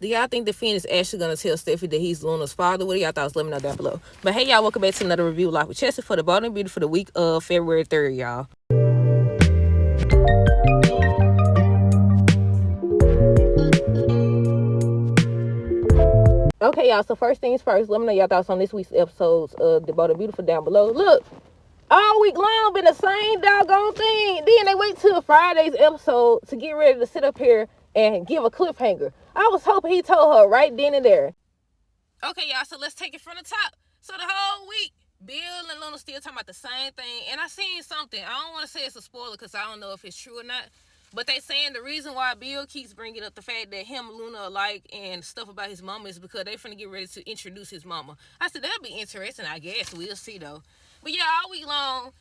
Do y'all think the Finn is actually going to tell Steffi that he's Luna's father? What do y'all thoughts? Let me know down below. But hey, y'all, welcome back to another review Life with Chelsea for the Baldwin Beauty for the week of February 3rd, y'all. Okay, y'all, so first things first, let me know y'all thoughts on this week's episodes of The Baldwin Beautiful down below. Look, all week long been the same doggone thing. Then they wait till Friday's episode to get ready to sit up here and give a cliffhanger. I was hoping he told her right then and there. Okay, y'all, so let's take it from the top. So the whole week, Bill and Luna still talking about the same thing. And I seen something. I don't want to say it's a spoiler because I don't know if it's true or not. But they saying the reason why Bill keeps bringing up the fact that him and Luna are alike and stuff about his mama is because they finna get ready to introduce his mama. I said, that'll be interesting, I guess. We'll see, though. But yeah, all week long,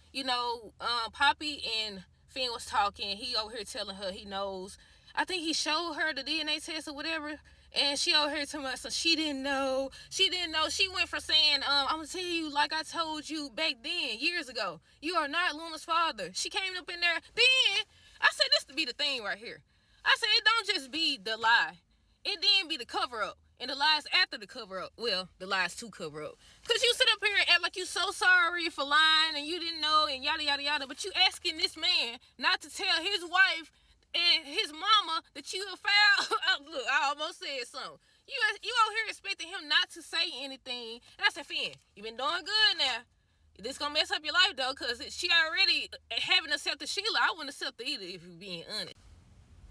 Poppy and Finn was talking. He over here telling her he knows. I think he showed her the DNA test or whatever. And she over here telling us, so she didn't know. She went from saying, I'm going to tell you like I told you back then, years ago. You are not Luna's father. She came up in there. Then, I said this to be the thing right here. I said it don't just be the lie. It then be the cover-up. And the lies after the cover-up. Well, the lies to cover up. Because you sit up here and act like you so sorry for lying and you didn't know and yada, yada, yada. But you asking this man not to tell his wife and his mama that you have found. Look, I almost said something. You over here expecting him not to say anything. And I said, Finn, you been doing good now. This gonna mess up your life though, because she already haven't accepted Sheila. I wouldn't accept her either, if you're being honest.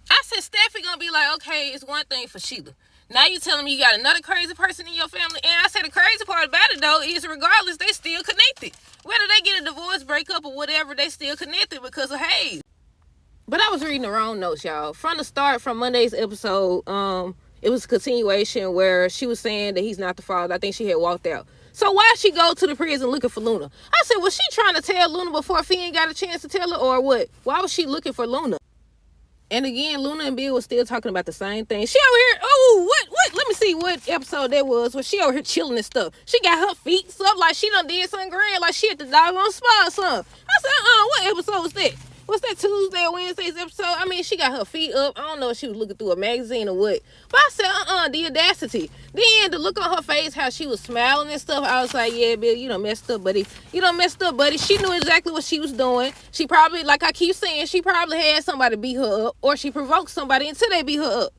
I said Steffi gonna be like, okay, it's one thing for Sheila. Now you telling me you got another crazy person in your family. And I said the crazy part about it though is regardless, they still connected. Whether they get a divorce, breakup, or whatever, they still connected because of Hayes. But I was reading the wrong notes, y'all. From the start, from Monday's episode, it was a continuation where she was saying that he's not the father. I think she had walked out. So why she go to the prison looking for Luna? I said, was she trying to tell Luna before Finn got a chance to tell her, or what? Why was she looking for Luna? And again, Luna and Bill was still talking about the same thing. She over here, what? Let me see what episode that was where she over here chilling and stuff. She got her feet up like she done did something grand, like she at the doggone spa or something. I said, what episode was that? What's that, Tuesday or Wednesday's episode? I mean, she got her feet up. I don't know if she was looking through a magazine or what. But I said, the audacity. Then the look on her face, how she was smiling and stuff, I was like, yeah, Bill, you done messed up, buddy. You done messed up, buddy. She knew exactly what she was doing. She probably, like I keep saying, she probably had somebody beat her up, or she provoked somebody until they beat her up.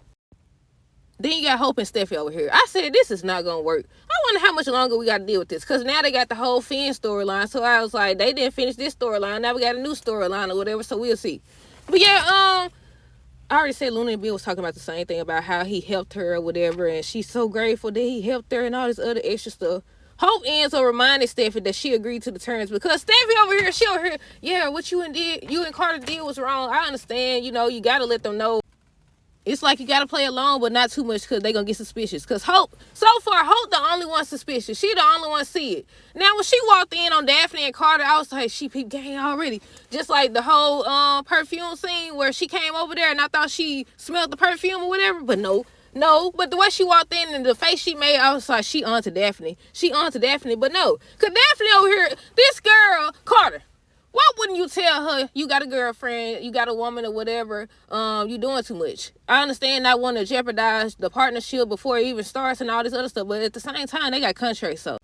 Then you got Hope and Steffi over here. I said, this is not going to work. I wonder how much longer we got to deal with this. Because now they got the whole Finn storyline. So I was like, they didn't finish this storyline. Now we got a new storyline or whatever. So we'll see. But yeah, I already said Luna and Bill was talking about the same thing about how he helped her or whatever. And she's so grateful that he helped her and all this other extra stuff. Hope ends up reminding Steffi that she agreed to the terms. Because Steffi over here, she over here, yeah, what you and Carter did was wrong. I understand, you got to let them know. It's like you got to play along, but not too much because they're going to get suspicious. Because Hope, so far, Hope the only one suspicious. She the only one see it. Now, when she walked in on Daphne and Carter, I was like, she peeped game already. Just like the whole perfume scene where she came over there and I thought she smelled the perfume or whatever. But no. But the way she walked in and the face she made, I was like, she on to Daphne. But no. Because Daphne over here, this girl, Carter. Why wouldn't you tell her you got a girlfriend, you got a woman or whatever, you doing too much? I understand not wanting to jeopardize the partnership before it even starts and all this other stuff, but at the same time, they got contracts, so.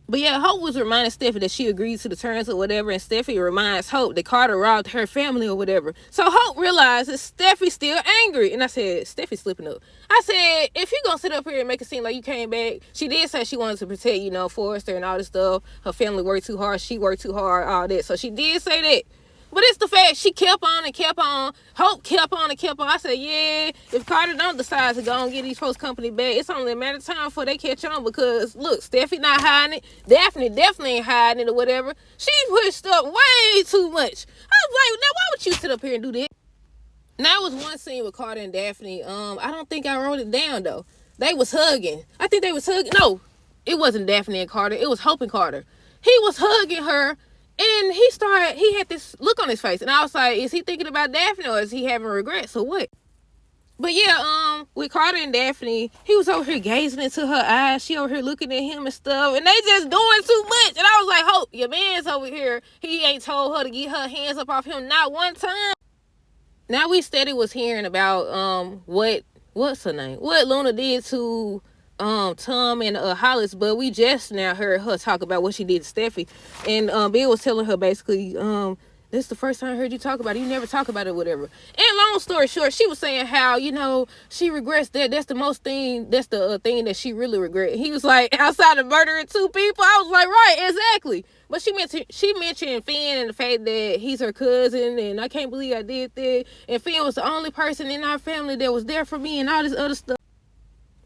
But yeah, Hope was reminding Steffi that she agreed to the terms or whatever, and Steffi reminds Hope that Carter robbed her family or whatever. So Hope realizes Steffi's still angry. And I said, Steffi's slipping up. I said, if you're going to sit up here and make it seem like you came back, she did say she wanted to protect, Forrester and all this stuff. Her family worked too hard. She worked too hard, all that. So she did say that. But it's the fact she kept on and kept on. Hope kept on and kept on. I said, yeah, if Carter don't decide to go and get these folks company back, it's only a matter of time before they catch on because, look, Steffi not hiding it. Daphne definitely ain't hiding it or whatever. She pushed up way too much. I was like, now why would you sit up here and do that? Now, it was one scene with Carter and Daphne. I don't think I wrote it down, though. They was hugging. I think they was hugging. No, it wasn't Daphne and Carter. It was Hope and Carter. He was hugging her. And he had this look on his face. And I was like, is he thinking about Daphne or is he having regrets or what? But yeah, with Carter and Daphne, he was over here gazing into her eyes. She over here looking at him and stuff. And they just doing too much. And I was like, Hope, your man's over here. He ain't told her to get her hands up off him not one time. Now we steady was hearing about what what's her name? What Luna did to Tom and Hollis, but we just now heard her talk about what she did to Steffi. And Bill was telling her basically, this is the first time I heard you talk about it. You never talk about it, whatever. And long story short, she was saying how, she regrets that. That's the most thing, that's the thing that she really regret. He was like, outside of murdering 2 people, I was like, right, exactly. But she mentioned Finn and the fact that he's her cousin, and I can't believe I did that. And Finn was the only person in our family that was there for me and all this other stuff.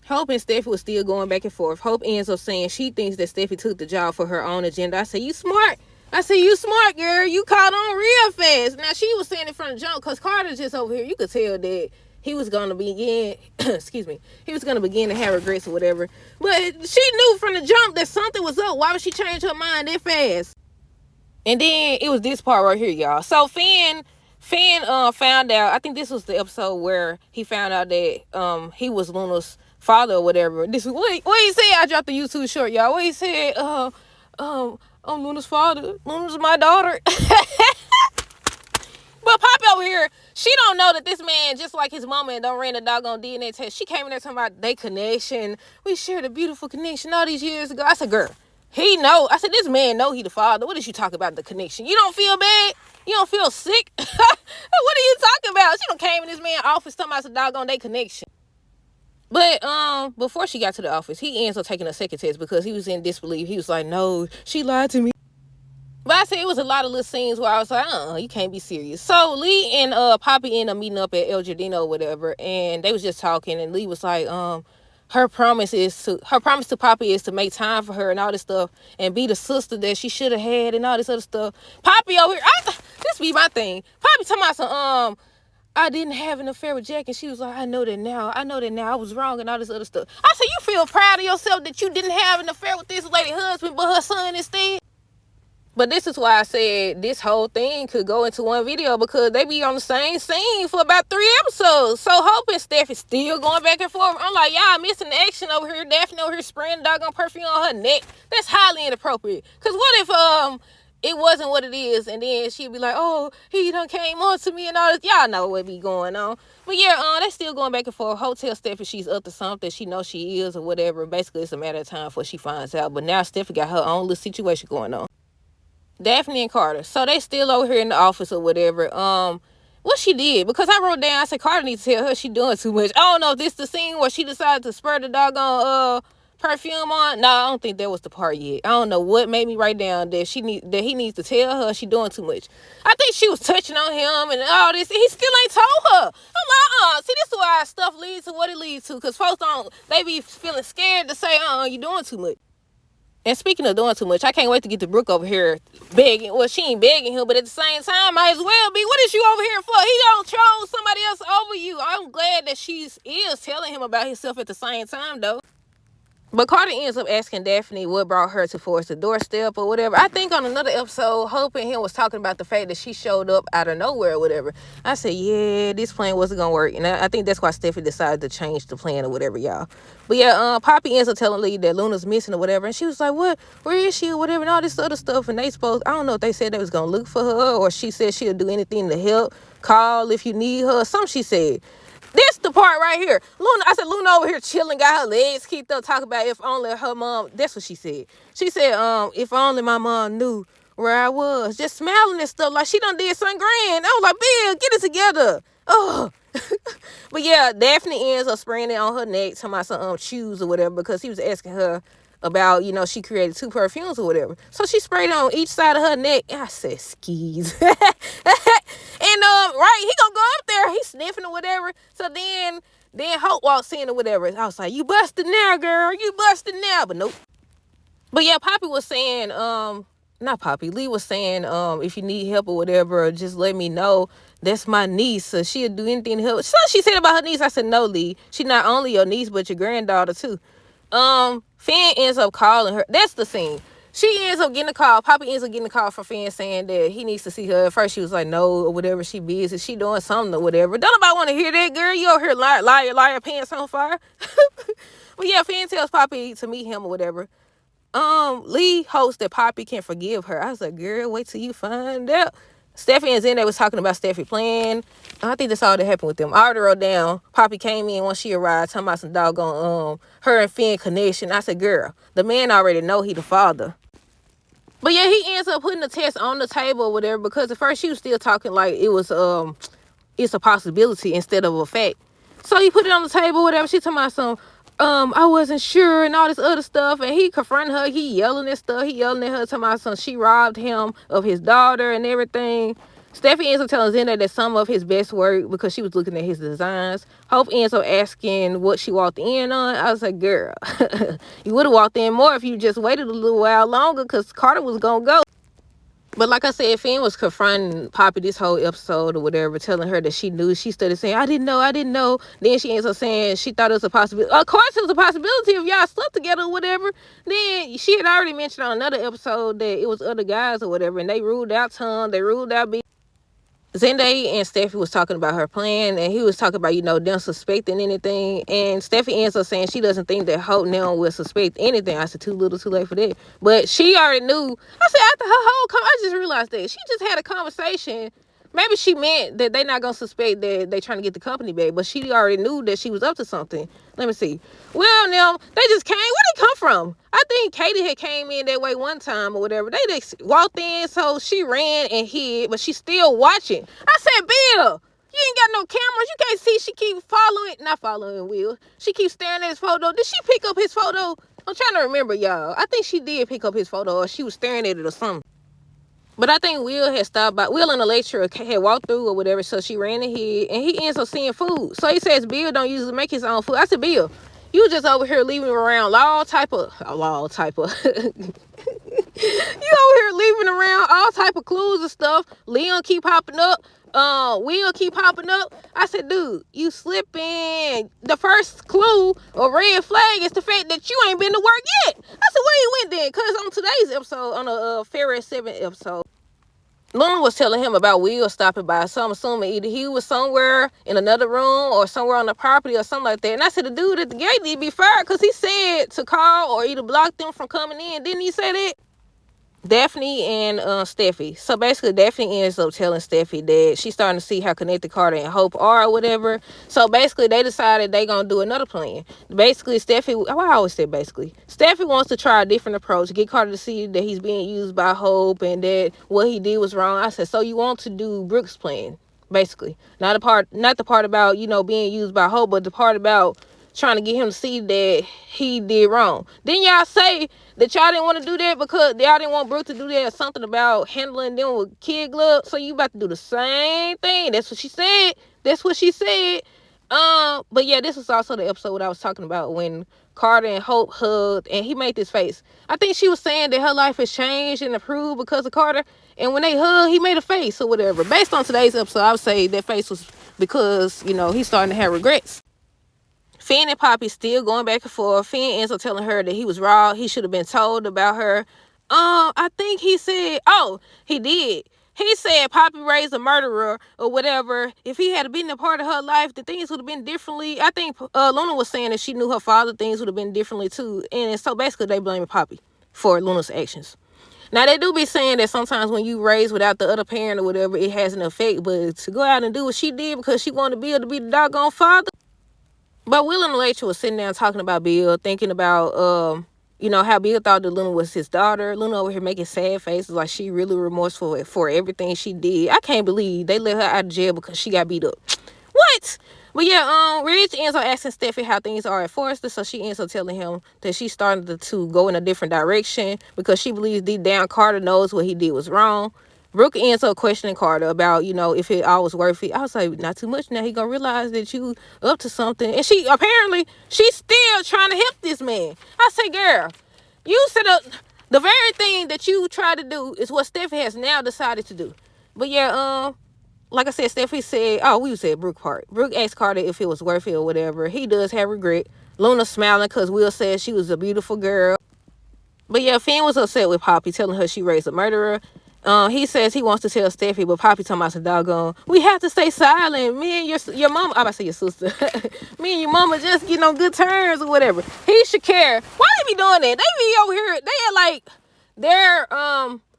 Hope and Steffi was still going back and forth. Hope ends up saying she thinks that Steffi took the job for her own agenda. I said, you smart. I said, you smart, girl. You caught on real fast. Now, she was saying it from the jump because Carter just over here, you could tell that he was going to begin, excuse me, he was going to begin to have regrets or whatever. But she knew from the jump that something was up. Why would she change her mind that fast? And then it was this part right here, y'all. So Finn found out, I think this was the episode where he found out that he was Luna's father or whatever. This is what he said. I dropped the YouTube short, y'all. What he said, I'm Luna's father. Luna's my daughter. But Poppy over here, she don't know that this man, just like his mama, and don't ran a doggone DNA test. She came in there talking about they connection. We shared a beautiful connection all these years ago. I said, girl, he know. I said, this man know he the father. What did you talk about the connection? You don't feel bad? You don't feel sick? What are you talking about? She done came in this man's office talking about some doggone they connection. But before she got to the office, he ends up taking a second test because he was in disbelief. He was like, no, she lied to me. But I said it was a lot of little scenes where I was like, you can't be serious. So Lee and Poppy ended up meeting up at El Giardino or whatever, and they was just talking, and Lee was like, her promise to Poppy is to make time for her and all this stuff and be the sister that she should have had and all this other stuff. Poppy over here, this be my thing. Poppy talking about some I didn't have an affair with Jack, and she was like, I know that now. I was wrong and all this other stuff. I said, you feel proud of yourself that you didn't have an affair with this lady husband, but her son instead? But this is why I said this whole thing could go into one video because they be on the same scene for about 3 episodes. So Hope and Steph is still going back and forth. I'm like, y'all missing the action over here. Daphne over here spraying doggone perfume on her neck. That's highly inappropriate. Because what if it wasn't what it is, and then she'd be like, oh, he done came on to me and all this. Y'all know what be going on. But yeah, they still going back and forth. Hope tells Steph she's up to something. She knows she is or whatever. Basically, it's a matter of time before she finds out. But now Steph got her own little situation going on. Daphne and Carter. So they still over here in the office or whatever. What she did, because I wrote down, I said Carter needs to tell her she doing too much. I don't know if this the scene where she decided to spur the doggone perfume on. No, I don't think that was the part yet. I don't know what made me write down that he needs to tell her she doing too much. I think she was touching on him and all this. And he still ain't told her. I'm like, see, this is why stuff leads to what it leads to. Because folks they be feeling scared to say, you doing too much. And speaking of doing too much, I can't wait to get to Brooke over here begging. Well, she ain't begging him, but at the same time, might as well be. What is you over here for? He don't troll somebody else over you. I'm glad that she is telling him about himself at the same time, though. But Carter ends up asking Daphne what brought her to Forrest's doorstep or whatever. I think on another episode, Hope and him was talking about the fact that she showed up out of nowhere or whatever. I said, yeah, this plan wasn't going to work. And I think that's why Steffi decided to change the plan or whatever, y'all. But yeah, Poppy ends up telling Lee that Luna's missing or whatever. And she was like, what? Where is she or whatever and all this other stuff. And I don't know if they said they was going to look for her or she said she'll do anything to help. Call if you need her. Something she said. This the part right here. Luna over here chilling, got her legs kicked up, talking about if only her mom. That's what she said. She said, if only my mom knew where I was. Just smiling and stuff like she done did something grand. I was like, Bill, get it together. Oh. But yeah, Daphne ends up spraying it on her neck, talking about some shoes or whatever, because he was asking her about, she created 2 perfumes or whatever. So she sprayed it on each side of her neck. And I said, skis. And right, he gonna go up there, he sniffing or whatever. So then Hope walks in or whatever. I was like, you busted now, girl. You busted now. But nope. But yeah, Poppy was saying, not Poppy, Lee was saying, if you need help or whatever, just let me know. That's my niece, so she'll do anything to help. So she said about her niece. I said, no, Lee. She's not only your niece, but your granddaughter too. Finn ends up calling her. That's the scene. She ends up getting a call. Poppy ends up getting a call from Finn saying that he needs to see her. At first, she was like, no, or whatever. She busy. She doing something or whatever. Don't nobody want to hear that, girl. You over here liar, pants on fire. But yeah, Finn tells Poppy to meet him or whatever. Lee hopes that Poppy can forgive her. I was like, girl, wait till you find out. Steffi and Zende was talking about Steffi playing. I think that's all that happened with them. I already wrote down. Poppy came in once she arrived, talking about some doggone her and Finn connection. I said, girl, the man already know he the father. But yeah, he ends up putting the test on the table or whatever, because at first she was still talking like it was it's a possibility instead of a fact. So he put it on the table, whatever. She talking about some I wasn't sure and all this other stuff, and he confronted her. He yelling at stuff. He yelling at her, talking about some she robbed him of his daughter and everything. Steffi ends up telling Zenda that some of his best work because she was looking at his designs. Hope ends up asking what she walked in on. I was like, girl, you would have walked in more if you just waited a little while longer, because Carter was going to go. But like I said, Finn was confronting Poppy this whole episode or whatever, telling her that she knew. She started saying, I didn't know. Then she ends up saying she thought it was a possibility. Of course it was a possibility if y'all slept together or whatever. Then she had already mentioned on another episode that it was other guys or whatever, and they ruled out Tom, they ruled out B. Zende and Steffi was talking about her plan, and he was talking about, them suspecting anything. And Steffi ends up saying she doesn't think that Hope now will suspect anything. I said, too little, too late for that. But she already knew. I said, after her whole I just realized that she just had a conversation. Maybe she meant that they not going to suspect that they trying to get the company back, but she already knew that she was up to something. Let me see. Well, now, they just came. Where'd they come from? I think Katie had came in that way one time or whatever. They just walked in, so she ran and hid, but she's still watching. I said, Bill, you ain't got no cameras. You can't see. She keep not following Will. She keeps staring at his photo. Did she pick up his photo? I'm trying to remember, y'all. I think she did pick up his photo, or she was staring at it or something. But I think Will had stopped by. Will and the lecturer had walked through or whatever, so she ran ahead, and he ends up seeing food. So he says Bill don't usually make his own food. I said, Bill, you just over here leaving around all type of you over here leaving around all type of clues and stuff. Leon keep popping up. Will keep popping up. I said, dude, you slipping. The first clue or red flag is the fact that you ain't been to work yet. I said, where you went then? Because on today's episode, on the Ferret 7 episode, Luna was telling him about Will stopping by. So I'm assuming either he was somewhere in another room or somewhere on the property or something like that. And I said, the dude at the gate need to be fired, because he said to call or either block them from coming in. Didn't he say that? Daphne and Steffi. So basically, Daphne ends up telling Steffi that she's starting to see how connected Carter and Hope are or whatever. So basically, they decided they going to do another plan. Basically, Steffi, I always say basically, Steffi wants to try a different approach, get Carter to see that he's being used by Hope and that what he did was wrong. I said, so you want to do Brooke's plan, basically. Not the part about, being used by Hope, but the part about trying to get him to see that he did wrong. Then y'all say that y'all didn't want to do that because y'all didn't want Brooke to do that, something about handling them with kid gloves. So you about to do the same thing. That's what she said. But yeah, this was also the episode I was talking about when Carter and Hope hugged and he made this face. I think she was saying that her life has changed and improved because of Carter. And when they hugged, he made a face or whatever. Based on today's episode, I would say that face was because, he's starting to have regrets. Finn and Poppy still going back and forth. Finn ends up telling her that he was wrong. He should have been told about her. I think he said, he did. He said Poppy raised a murderer or whatever. If he had been a part of her life, the things would have been differently. I think Luna was saying that she knew her father, things would have been differently too. And so basically they blaming Poppy for Luna's actions. Now, they do be saying that sometimes when you raise without the other parent or whatever, it has an effect. But to go out and do what she did because she wanted Bill to be the doggone father. But Will and Elijah was sitting down talking about Bill, thinking about, how Bill thought that Luna was his daughter. Luna over here making sad faces like she really remorseful for everything she did. I can't believe they let her out of jail because she got beat up. What? But yeah, Rich ends up asking Steffi how things are at Forrester, so she ends up telling him that she's starting to go in a different direction because she believes deep down Carter knows what he did was wrong. Brooke ends up questioning Carter about, if it all was worth it. I was like, not too much now. He gonna realize that you up to something. And she's still trying to help this man. I say, girl, you said the very thing that you tried to do is what Steffi has now decided to do. But yeah, like I said, Steffi said, we said Brooke part. Brooke asked Carter if it was worth it or whatever. He does have regret. Luna smiling because Will said she was a beautiful girl. But yeah, Finn was upset with Poppy, telling her she raised a murderer. He says he wants to tell Steffi, but Poppy talking about some doggone, we have to stay silent. Me and your mama, I'm about to say your sister. Me and your mama just get on good terms or whatever. He should care. Why they be doing that? They be over here, they are like, they're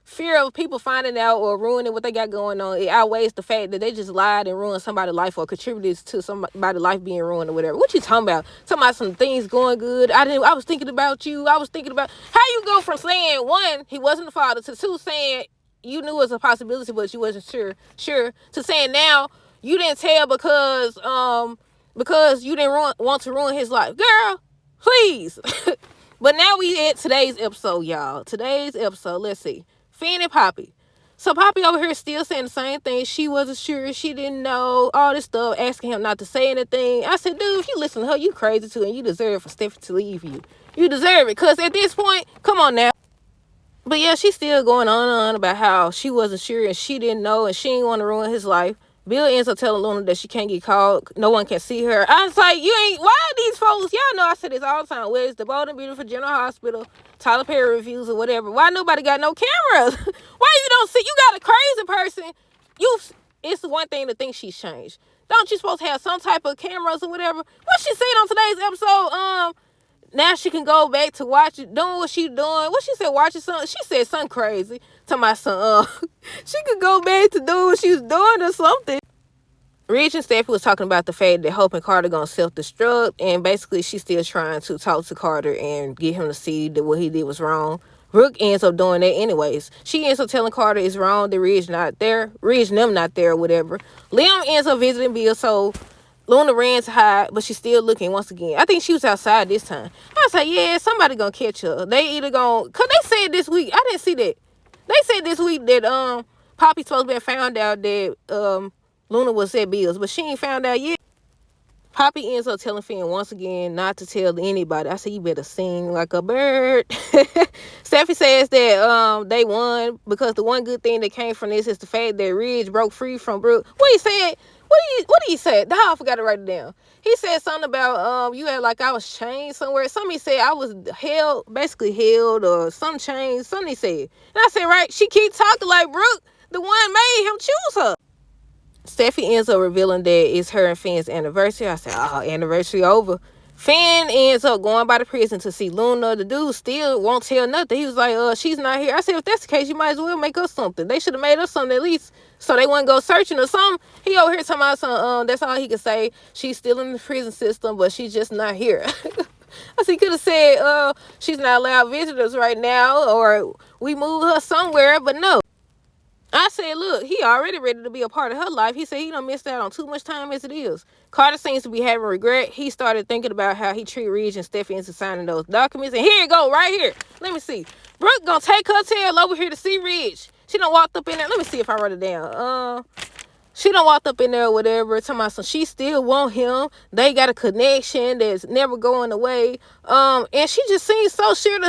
fear of people finding out or ruining what they got going on, it outweighs the fact that they just lied and ruined somebody's life or contributed to somebody's life being ruined or whatever. What you talking about? Talking about some things going good. I was thinking about you. I was thinking about how you go from saying, one, he wasn't the father, to two, saying you knew it was a possibility but you wasn't sure, to saying now you didn't tell because you didn't want to ruin his life. Girl, please. But now we at today's episode, y'all. Today's episode, let's see. Finn and Poppy. So Poppy over here still saying the same thing. She wasn't sure. She didn't know. All this stuff. Asking him not to say anything. I said, dude, if you listen to her, you crazy too. And you deserve for Stephanie to leave you. You deserve it. Because at this point, come on now. But yeah, she's still going on and on about how she wasn't sure and she didn't know and she didn't want to ruin his life. Bill ends up telling Luna that she can't get called. No one can see her. I was like, why are these folks? Y'all know I say this all the time. Where's the Bold and Beautiful General Hospital, Tyler Perry reviews or whatever? Why nobody got no cameras? Why you don't see? You got a crazy person. It's one thing to think she's changed. Don't you supposed to have some type of cameras or whatever? What she said on today's episode, now she can go back to watch it, doing what she doing. What she said, watching something. She said something crazy to my son. She could go back to doing what she was doing or something. Ridge and Steffi was talking about the fact that Hope and Carter gonna self-destruct, and basically she's still trying to talk to Carter and get him to see that what he did was wrong. Brooke ends up doing that anyways. She ends up telling Carter it's wrong that Ridge not there, Ridge and them not there or whatever. Liam ends up visiting Bill, so Luna ran to hide, but she's still looking once again. I think she was outside this time. I was like, yeah, somebody gonna catch her. They either gonna, cause they said this week, I didn't see that. They said this week that Poppy's supposed to be found out that Luna was at Bill's, but she ain't found out yet. Poppy ends up telling Finn once again not to tell anybody. I said, you better sing like a bird. Steffi says that they won because the one good thing that came from this is the fact that Ridge broke free from Brooke. What he said? What did he say? I forgot to write it down. He said something about you had like I was chained somewhere. Somebody said I was basically held or some chains. Something he said. And I said, right, she keep talking like Brooke, the one made him choose her. Steffi ends up revealing that it's her and Finn's anniversary. I said, anniversary over. Finn ends up going by the prison to see Luna. The dude still won't tell nothing. He was like, she's not here. I said, if that's the case, you might as well make us something. They should have made us something at least so they wouldn't go searching or something. He over here talking about something, that's all he could say. She's still in the prison system, but she's just not here. I said, he could have said, she's not allowed visitors right now, or we move her somewhere, but no. I said, look, he already ready to be a part of her life. He said he done missed out on too much time as it is. Carter seems to be having regret. He started thinking about how he treated Ridge and Steffi into signing those documents. And here you go, right here. Let me see. Brooke gonna take her tail over here to see Ridge. She done walked up in there. Let me see if I wrote it down. She done walked up in there or whatever. Talking about some, she still want him. They got a connection that's never going away. And she just seems so sure to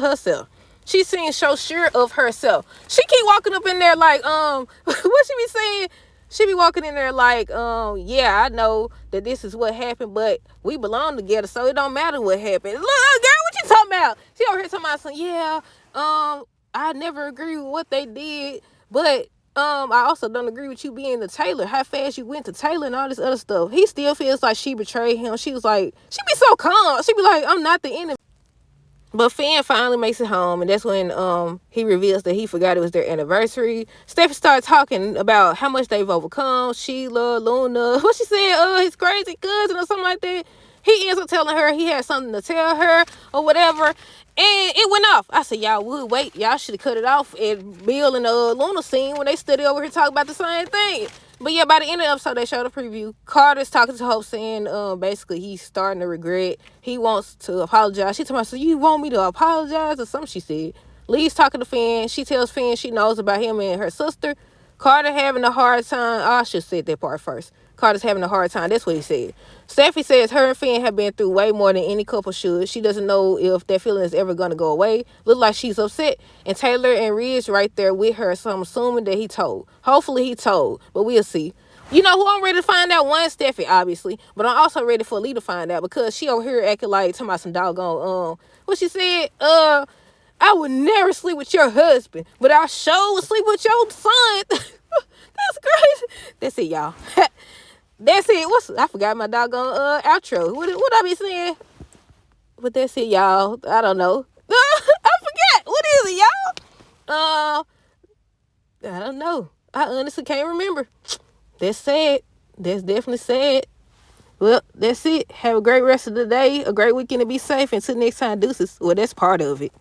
herself. She seems so sure of herself. She keep walking up in there like, what she be saying? She be walking in there like, yeah, I know that this is what happened, but we belong together, so it don't matter what happened. Look, girl, what you talking about? She over here talking about some, yeah, I never agree with what they did, but I also don't agree with you being the Taylor, how fast you went to Taylor and all this other stuff. He still feels like she betrayed him. She was like, she be so calm. She be like, I'm not the enemy. But Finn finally makes it home, and that's when he reveals that he forgot it was their anniversary. Steffi starts talking about how much they've overcome. Sheila, Luna, what she said, his crazy cousin or something like that. He ends up telling her he had something to tell her or whatever, and it went off. I said, y'all would wait. Y'all should have cut it off at Bill and Luna scene when they stood over here talking about the same thing. But yeah, by the end of the episode, they showed a preview. Carter's talking to Hope saying, basically, he's starting to regret. He wants to apologize. She told me, so you want me to apologize or something, she said. Lee's talking to Finn. She tells Finn she knows about him and her sister. Carter having a hard time. I should have said that part first. Carter's having a hard time. That's what he said. Steffi says her and Finn have been through way more than any couple should. She doesn't know if that feeling is ever going to go away. Look like she's upset. And Taylor and Ridge right there with her, so I'm assuming that he told. Hopefully he told, but we'll see. You know who I'm ready to find out? One, Steffi, obviously. But I'm also ready for Lee to find out because she over here acting like talking about some doggone, what she said, I would never sleep with your husband, but I sure would sleep with your son. That's crazy. That's it, y'all. That's it. I forgot my doggone outro. What I be saying? But that's it, y'all. I don't know. I forgot. What is it, y'all? I don't know. I honestly can't remember. That's sad. That's definitely sad. Well, that's it. Have a great rest of the day, a great weekend, and be safe. Until next time, deuces. Well, that's part of it.